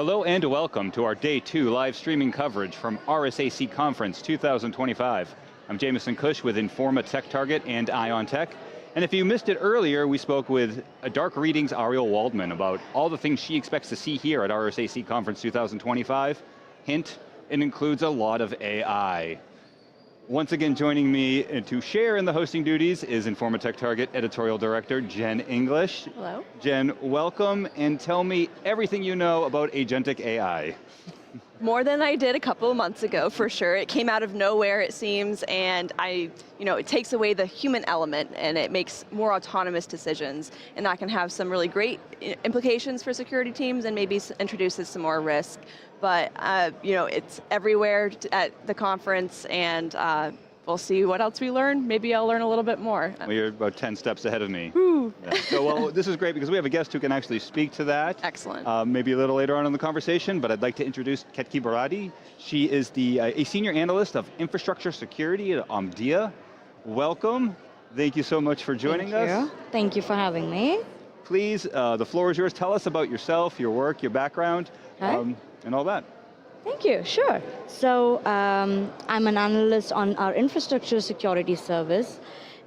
Hello and welcome to our Day 2 live streaming coverage from RSAC Conference 2025. I'm Jameson Cush with Informa Tech Target and Ion Tech. And if you missed it earlier, we spoke with Dark Readings' Ariel Waldman about all the things she expects to see here at RSAC Conference 2025. Hint, it includes a lot of AI. Once again, joining me to share in the hosting duties is Informa Tech Target Editorial Director, Jen English. Hello. Jen, welcome, and tell me everything you know about Agentic AI. More than I did a couple of months ago, for sure. It came out of nowhere, it seems, and it takes away the human element and it makes more autonomous decisions, and that can have some really great implications for security teams and maybe introduces some more risk. But it's everywhere at the conference, and we'll see what else we learn. Maybe I'll learn a little bit more. Well, you're about 10 steps ahead of me. Woo. Yeah. So, this is great because we have a guest who can actually speak to that. Excellent. Maybe a little later on in the conversation, but I'd like to introduce Ketaki Borade. She is a senior analyst of infrastructure security at Omdia. Welcome. Thank you so much for joining us. Thank you for having me. Please, the floor is yours. Tell us about yourself, your work, your background, and all that. Thank you, sure. So I'm an analyst on our infrastructure security service,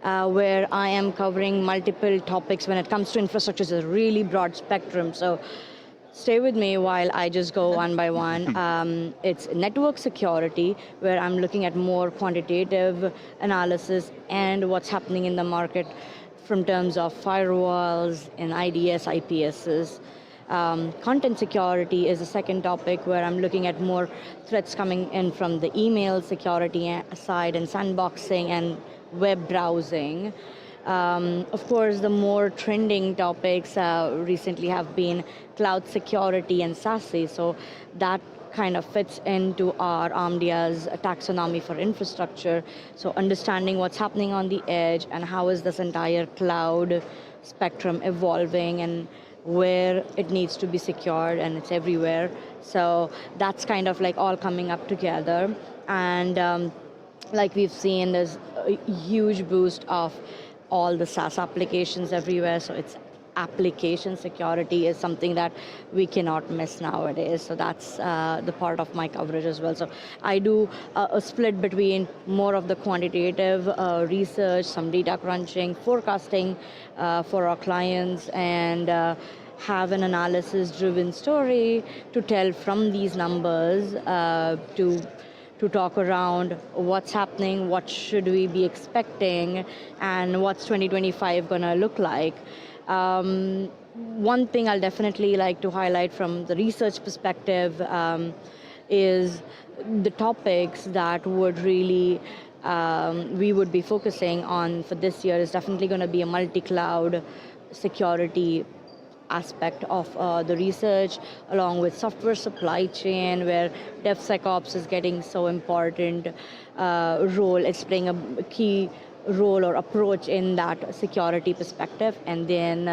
where I am covering multiple topics when it comes to infrastructure. It's a really broad spectrum, so stay with me while I just go one by one. It's network security, where I'm looking at more quantitative analysis and what's happening in the market from terms of firewalls and IDS, IPSs. Content security is the second topic, where I'm looking at more threats coming in from the email security side and sandboxing and web browsing. Of course, the more trending topics recently have been cloud security and SASE, so that kind of fits into our Omdia's taxonomy for infrastructure. So understanding what's happening on the edge and how is this entire cloud spectrum evolving and where it needs to be secured, and it's everywhere. So that's kind of like all coming up together. And like we've seen, there's a huge boost of all the SaaS applications everywhere. So it's application security is something that we cannot miss nowadays. So that's the part of my coverage as well. So I do a split between more of the quantitative research, some data crunching, forecasting for our clients, and have an analysis-driven story to tell from these numbers to talk around what's happening, what should we be expecting, and what's 2025 gonna look like. One thing I'll definitely like to highlight from the research perspective is the topics that would really we would be focusing on for this year is definitely going to be a multi-cloud security aspect of the research, along with software supply chain, where DevSecOps is getting so important role. It's playing a key role or approach in that security perspective. And then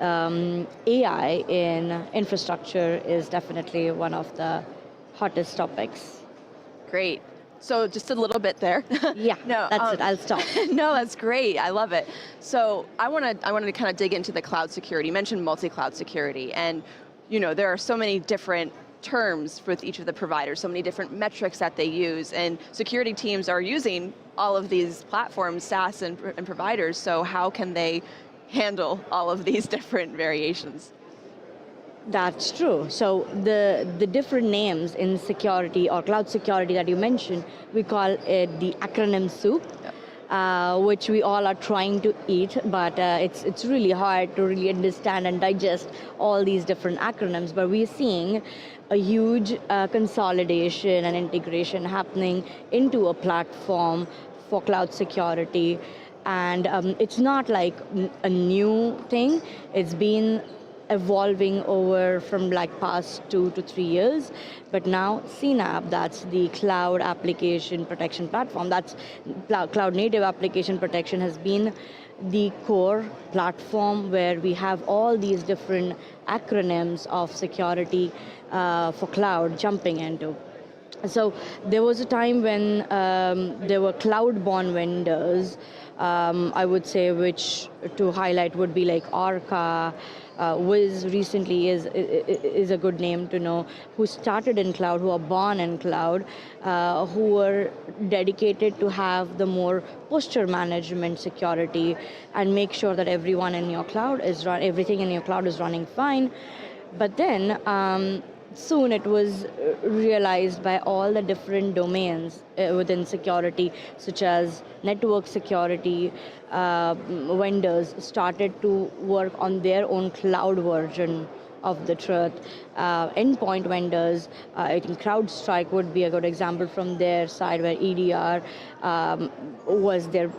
AI in infrastructure is definitely one of the hottest topics. Great. So just a little bit there. Yeah, no, that's it, I'll stop. No, that's great, I love it. So I wanted to kind of dig into the cloud security. You mentioned multi-cloud security, and there are so many different terms with each of the providers, so many different metrics that they use, and security teams are using all of these platforms, SaaS and providers, so how can they handle all of these different variations? That's true. So the different names in security or cloud security that you mentioned, we call it the acronym soup, which we all are trying to eat, but it's really hard to really understand and digest all these different acronyms. But we're seeing a huge consolidation and integration happening into a platform for cloud security. And it's not like a new thing. It's been evolving over from like past 2 to 3 years, but now CNAPP, that's the Cloud Application Protection Platform, that's Cloud Native Application Protection, has been the core platform where we have all these different acronyms of security for cloud jumping into. So there was a time when there were cloud-born vendors, I would say, which to highlight would be like Orca, Wiz recently is a good name to know, who started in cloud, who are born in cloud, who were dedicated to have the more posture management security and make sure that everyone in your cloud everything in your cloud is running fine. But then soon it was realized by all the different domains within security, such as network security, vendors started to work on their own cloud version of the truth. Endpoint vendors, I think CrowdStrike would be a good example from their side, where EDR was their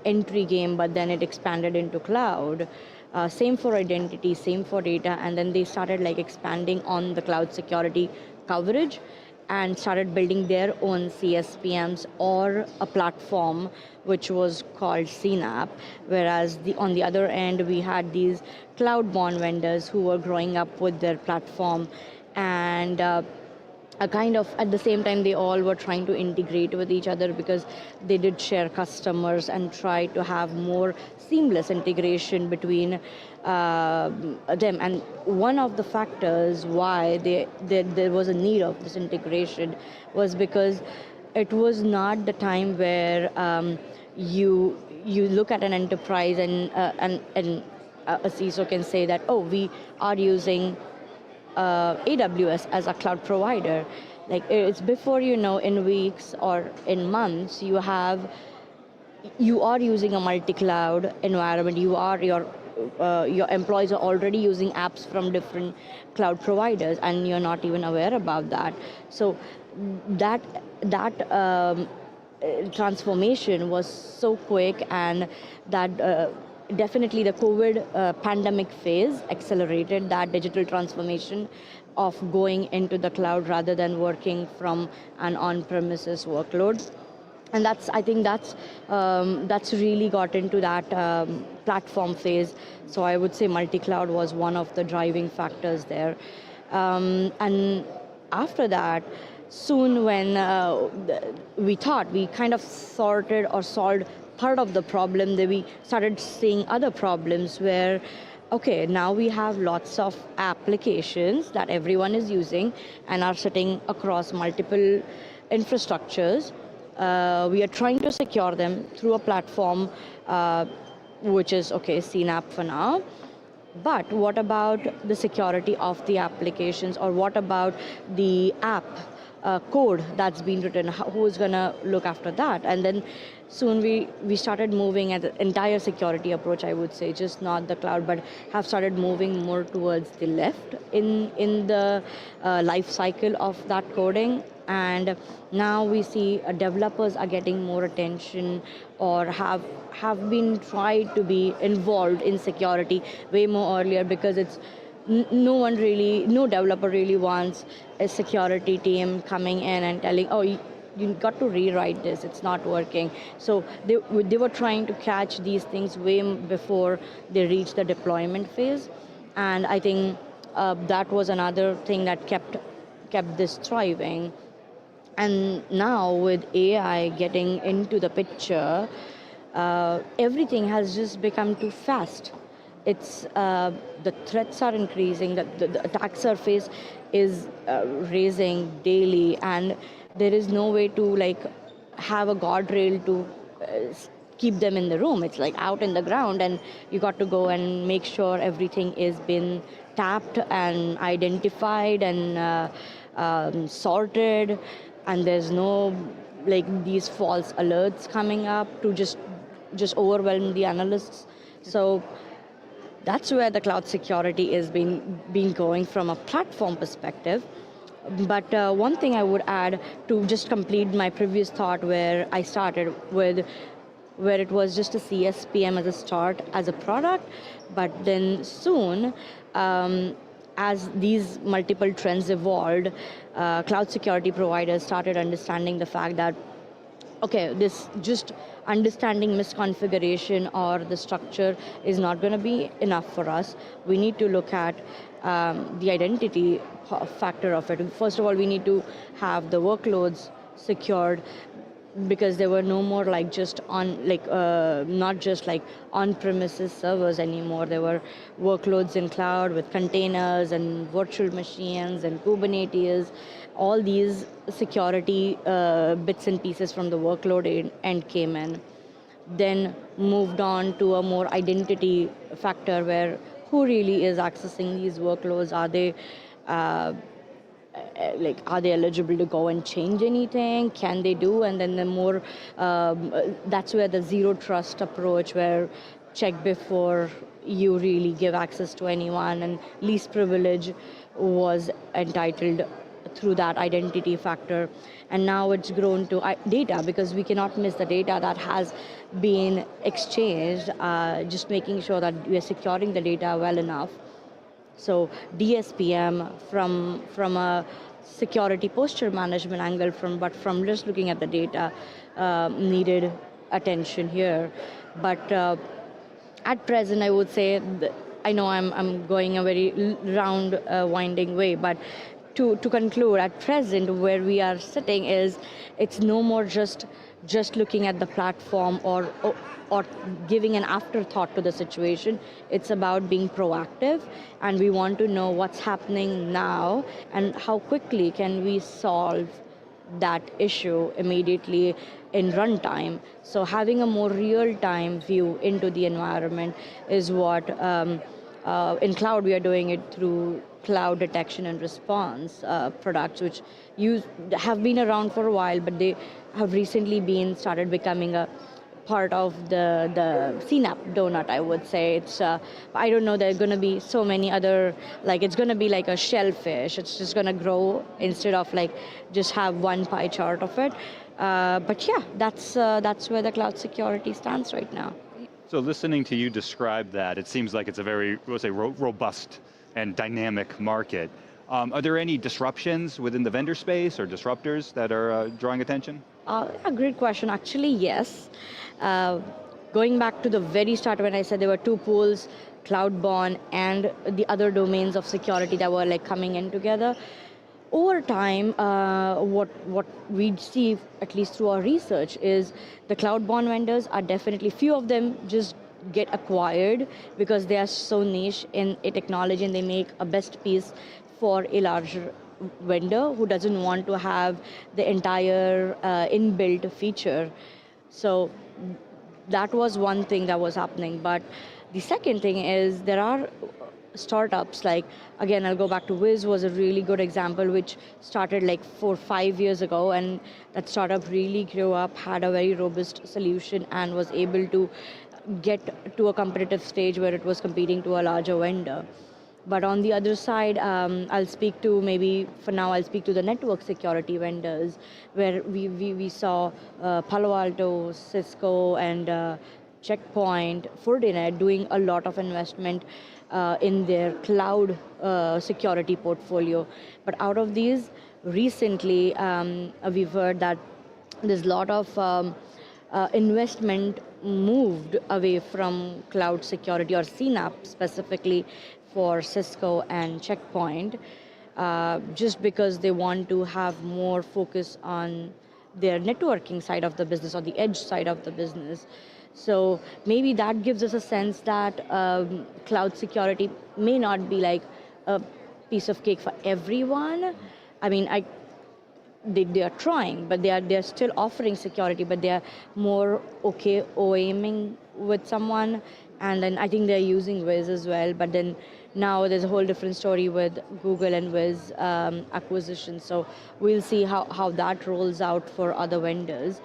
entry game, but then it expanded into cloud. Same for identity, same for data, and then they started expanding on the cloud security coverage and started building their own CSPMS or a platform which was called CNAP, whereas on the other end we had these cloud-born vendors who were growing up with their platform, and a kind of at the same time they all were trying to integrate with each other because they did share customers and try to have more seamless integration between them. And one of the factors why there was a need of this integration was because it was not the time where you look at an enterprise and a CISO can say that, oh, we are using AWS as a cloud provider. It's before you know, in weeks or in months, you are using a multi-cloud environment. Your employees are already using apps from different cloud providers, and you're not even aware about that. So that transformation was so quick, and that definitely the COVID pandemic phase accelerated that digital transformation of going into the cloud rather than working from an on-premises workload. And I think that's really got into that platform phase. So I would say multi-cloud was one of the driving factors there. And after that, soon when we thought we kind of sorted or solved part of the problem, that we started seeing other problems where, okay, now we have lots of applications that everyone is using and are sitting across multiple infrastructures. We are trying to secure them through a platform, which is, okay, CNAP for now. But what about the security of the applications, or what about the app code that's been written? Who's going to look after that? And then soon we started moving at the entire security approach, I would say, just not the cloud, but have started moving more towards the left in the life cycle of that coding. And now we see developers are getting more attention, or have been tried to be involved in security way more earlier, because it's no developer really wants a security team coming in and telling, oh, you got to rewrite this, it's not working. So they were trying to catch these things way before they reach the deployment phase. And I think that was another thing that kept this thriving. And now with AI getting into the picture, everything has just become too fast. It's the threats are increasing, the attack surface is raising daily, and there is no way to have a guardrail to keep them in the room. It's out in the ground, and you got to go and make sure everything is been tapped and identified and sorted, and there's no these false alerts coming up to just overwhelm the analysts. So that's where the cloud security is being going from a platform perspective. But one thing I would add to just complete my previous thought, where I started with, where it was just a CSPM as a start, as a product, but then soon, as these multiple trends evolved, cloud security providers started understanding the fact that, okay, this just understanding misconfiguration or the structure is not going to be enough for us. We need to look at the identity factor of it. First of all, we need to have the workloads secured. because there were no more like just not just like on-premises servers anymore. There were workloads in cloud with containers and virtual machines and Kubernetes. All these security bits and pieces from the workload end came in. Then moved on to a more identity factor where who really is accessing these workloads? Are they eligible to go and change anything? Can they do? And then the more, that's where the zero trust approach, where check before you really give access to anyone, and least privilege was entitled through that identity factor. And now it's grown to data, because we cannot miss the data that has been exchanged, just making sure that we are securing the data well enough. So DSPM from a security posture management angle, but from just looking at the data, needed attention here. But at present, I would say, I know I'm going a very round, winding way, but to conclude, at present, where we are sitting is, it's no more just looking at the platform or giving an afterthought to the situation. It's about being proactive, and we want to know what's happening now and how quickly can we solve that issue immediately in runtime. So having a more real-time view into the environment is what, in cloud, we are doing it through cloud detection and response products, which have been around for a while, but they have recently started becoming a part of the CNAP donut, I would say. It's I don't know, there's going to be so many other, like it's going to be like a shellfish. It's just going to grow instead of like just have one pie chart of it. But yeah, that's where the cloud security stands right now. So listening to you describe that, it seems like it's a very, we'll say, robust and dynamic market. Are there any disruptions within the vendor space or disruptors that are drawing attention? A great question. Actually, yes. Going back to the very start when I said there were two pools, cloud-born and the other domains of security that were like coming in together. Over time, what we see, at least through our research, is the cloud-born vendors are definitely, few of them just get acquired because they are so niche in a technology and they make a best piece for a larger vendor who doesn't want to have the entire inbuilt feature. So that was one thing that was happening. But the second thing is there are startups like, again, I'll go back to Wiz was a really good example, which started like 4 or 5 years ago, and that startup really grew up, had a very robust solution, and was able to get to a competitive stage where it was competing to a larger vendor. But on the other side, I'll speak to the network security vendors, where we saw Palo Alto, Cisco, and Checkpoint, Fortinet doing a lot of investment in their cloud security portfolio. But out of these, recently, we've heard that there's a lot of investment moved away from cloud security, or CNAP specifically, for Cisco and Checkpoint, just because they want to have more focus on their networking side of the business or the edge side of the business. So maybe that gives us a sense that cloud security may not be like a piece of cake for everyone. I mean, they are trying, but they're still offering security, but they are more okay OEMing with someone. And then I think they're using Wiz as well, but then now there's a whole different story with Google and Wiz acquisition. So we'll see how that rolls out for other vendors.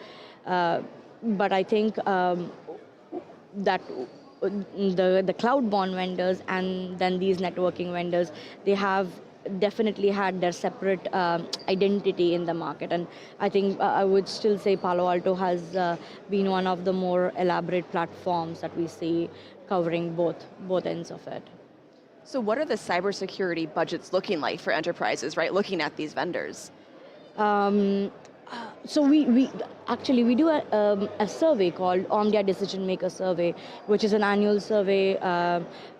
But I think that the cloud-born vendors and then these networking vendors, they have definitely had their separate identity in the market. And I think I would still say Palo Alto has been one of the more elaborate platforms that we see covering both ends of it. So what are the cybersecurity budgets looking like for enterprises, right, looking at these vendors? So we do a survey called Omdia Decision Maker Survey, which is an annual survey.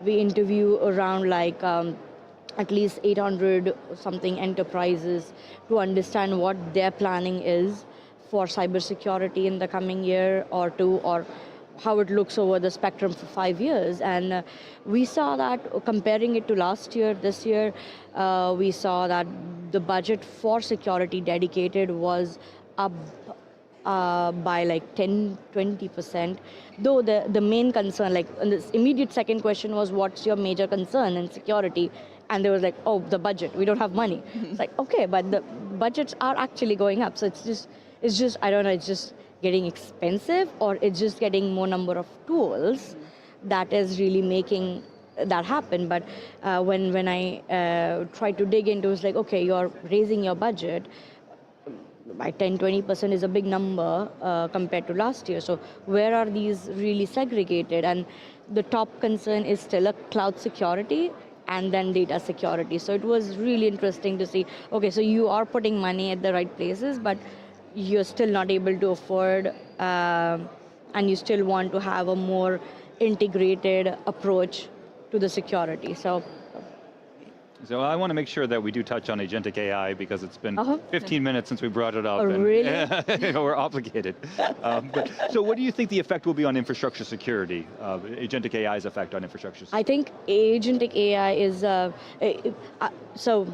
We interview around like at least 800 something enterprises to understand what their planning is for cybersecurity in the coming year or two, or how it looks over the spectrum for 5 years. And we saw that comparing it to last year, this year, we saw that the budget for security dedicated was up by like 10-20%. Though the main concern, like this immediate second question was, what's your major concern in security? And they was like, oh, the budget, we don't have money. It's like, okay, but the budgets are actually going up. So it's just, I don't know, it's just getting expensive, or it's just getting more number of tools that is really making that happen. But when I tried to dig into it, it's like, okay, you're raising your budget by 10-20% is a big number compared to last year. So where are these really segregated? And the top concern is still a cloud security and then data security. So it was really interesting to see, okay, so you are putting money at the right places, but you're still not able to afford, and you still want to have a more integrated approach to the security. So I want to make sure that we do touch on Agentic AI because it's been 15 minutes since we brought it up. Oh, really? We're obligated. So what do you think the effect will be on infrastructure security, Agentic AI's effect on infrastructure security? I think Agentic AI is, so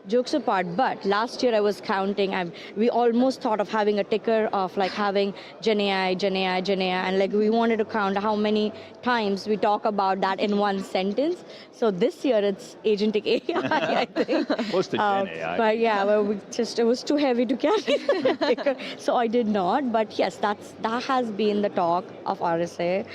jokes apart, but last year I was counting, we almost thought of having a ticker of like having Gen AI, and like we wanted to count how many times we talk about that in one sentence. So this year it's Agentic AI, I think. Close to Gen AI. But yeah, well, it was too heavy to carry the ticker, so I did not. But yes, that has been the talk of RSA.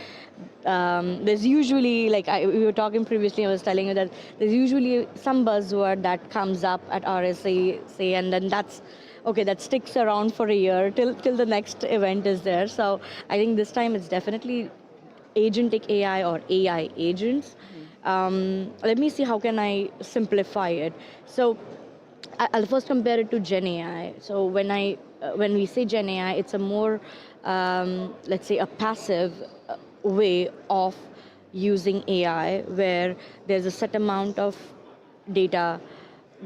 There's usually, like we were talking previously, I was telling you that there's usually some buzzword that comes up at RSAC, and then that sticks around for a year till the next event is there. So I think this time it's definitely Agentic AI or AI agents. Let me see how can I simplify it. So I'll first compare it to Gen AI. So when we say Gen AI, it's a more, let's say, a passive way of using AI, where there's a set amount of data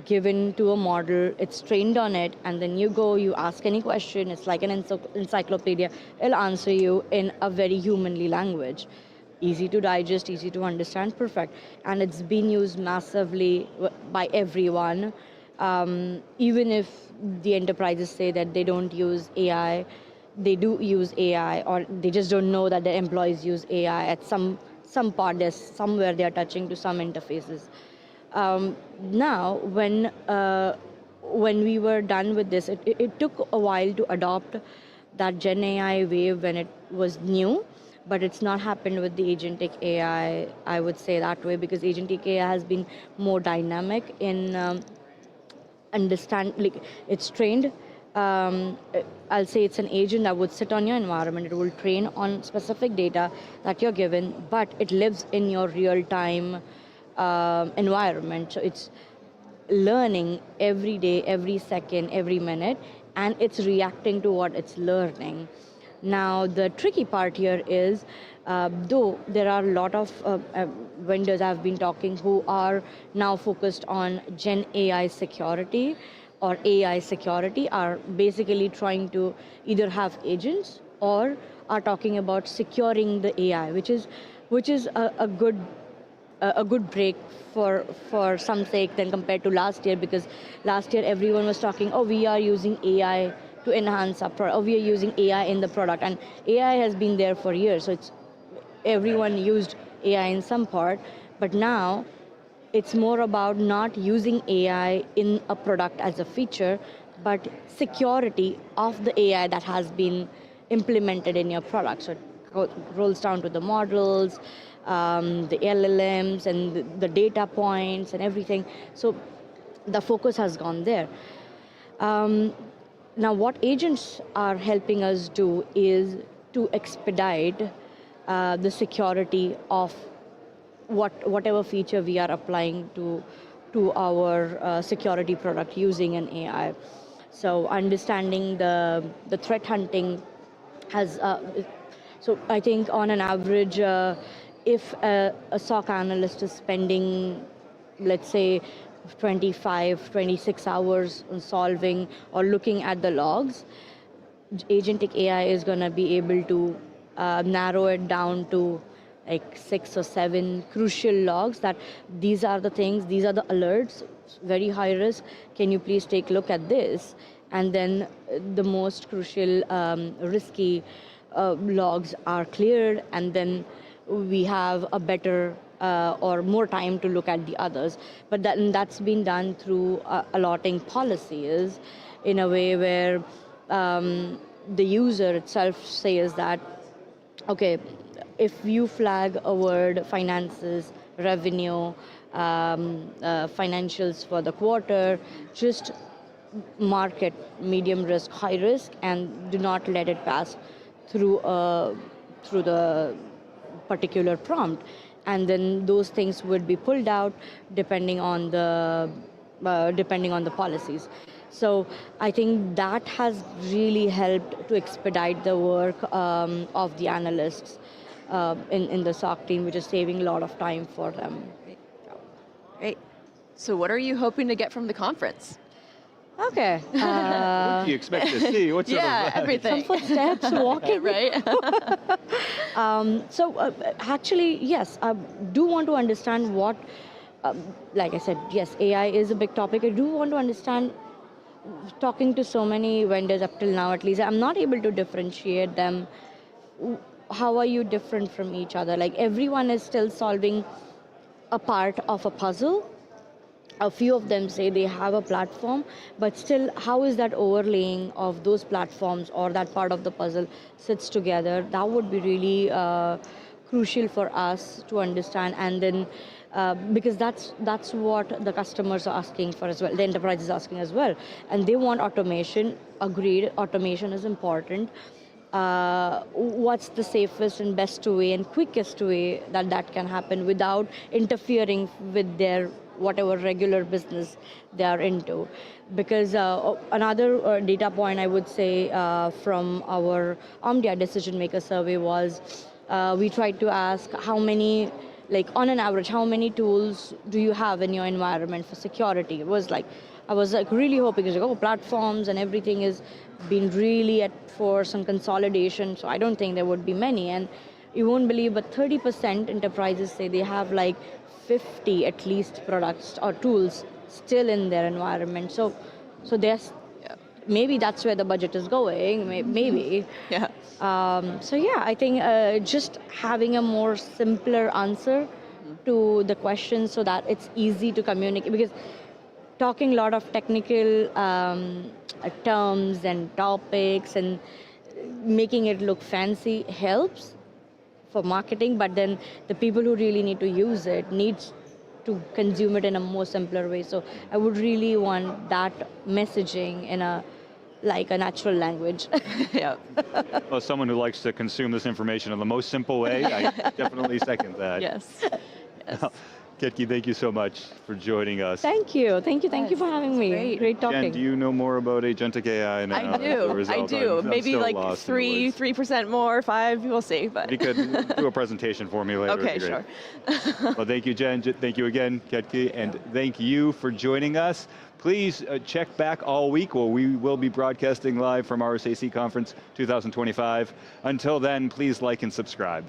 given to a model, it's trained on it, and then you ask any question, it's like an encyclopedia, it'll answer you in a very humanly language. Easy to digest, easy to understand, perfect. And it's been used massively by everyone. Even if the enterprises say that they don't use AI, they do use AI, or they just don't know that their employees use AI at some part. There's somewhere they're touching to some interfaces. Now, when we were done with this, it took a while to adopt that Gen AI wave when it was new, but it's not happened with the Agentic AI, I would say that way, because Agentic AI has been more dynamic in it's trained. I'll say it's an agent that would sit on your environment. It will train on specific data that you're given, but it lives in your real-time environment. So it's learning every day, every second, every minute, and it's reacting to what it's learning. Now, the tricky part here is, though there are a lot of vendors I've been talking who are now focused on Gen AI security, or AI security, are basically trying to either have agents or are talking about securing the AI, which is a good break for some sake than compared to last year, because last year everyone was talking, oh, we are using AI to enhance our product, or we are using AI in the product, and AI has been there for years, so everyone used AI in some part, but now it's more about not using AI in a product as a feature, but security of the AI that has been implemented in your product. So it rolls down to the models, the LLMs, and the data points and everything. So the focus has gone there. Now, what agents are helping us do is to expedite the security of whatever feature we are applying to our security product using an AI. So understanding the threat hunting has, so I think on an average, if a SOC analyst is spending, let's say, 25, 26 hours on solving or looking at the logs, agentic AI is going to be able to narrow it down to like 6 or 7 crucial logs that these are the things, these are the alerts, very high risk, can you please take a look at this? And then the most crucial risky logs are cleared, and then we have a better or more time to look at the others. But that's been done through allotting policies in a way where the user itself says that, okay, if you flag a word finances, revenue, financials for the quarter, just mark it medium risk, high risk, and do not let it pass through the particular prompt. And then those things would be pulled out depending on the policies. So I think that has really helped to expedite the work of the analysts in the SOC team, which is saving a lot of time for them. Great. So what are you hoping to get from the conference? Okay. What do you expect to see? What's everything. Some footsteps, walking. Right. Actually, yes, I do want to understand what, like I said, yes, AI is a big topic. I do want to understand, talking to so many vendors up till now, at least, I'm not able to differentiate them. How are you different from each other? Like, everyone is still solving a part of a puzzle. A few of them say they have a platform, but still, how is that overlaying of those platforms or that part of the puzzle sits together? That would be really crucial for us to understand, and then because that's what the customers are asking for as well, the enterprise is asking as well, and they want automation. Agreed, automation is important. What's the safest and best way and quickest way that can happen without interfering with their whatever regular business they are into? Because another data point I would say from our Omdia decision maker survey was we tried to ask how many, like on an average, how many tools do you have in your environment for security? It was like, I was like really hoping, platforms and everything is been really for some consolidation, so I don't think there would be many. And you won't believe, but 30% enterprises say they have like 50 at least products or tools still in their environment. So there's, maybe that's where the budget is going, maybe. Yeah. So yeah, I think just having a more simpler answer to the question so that it's easy to communicate, because talking a lot of technical terms and topics and making it look fancy helps for marketing, but then the people who really need to use it needs to consume it in a more simpler way. So I would really want that messaging in a natural language. Yeah. Well, as someone who likes to consume this information in the most simple way, I definitely second that. Yes. Yes. Ketaki, thank you so much for joining us. Thank you for having me. Great talking. Jen, do you know more about Agentic AI now? I do. Maybe like 3% more, 5, we'll see. But you could do a presentation for me later. Okay, sure. Well, thank you, Jen. Thank you again, Ketaki, and thank you for joining us. Please check back all week where we will be broadcasting live from RSAC Conference 2025. Until then, please like and subscribe.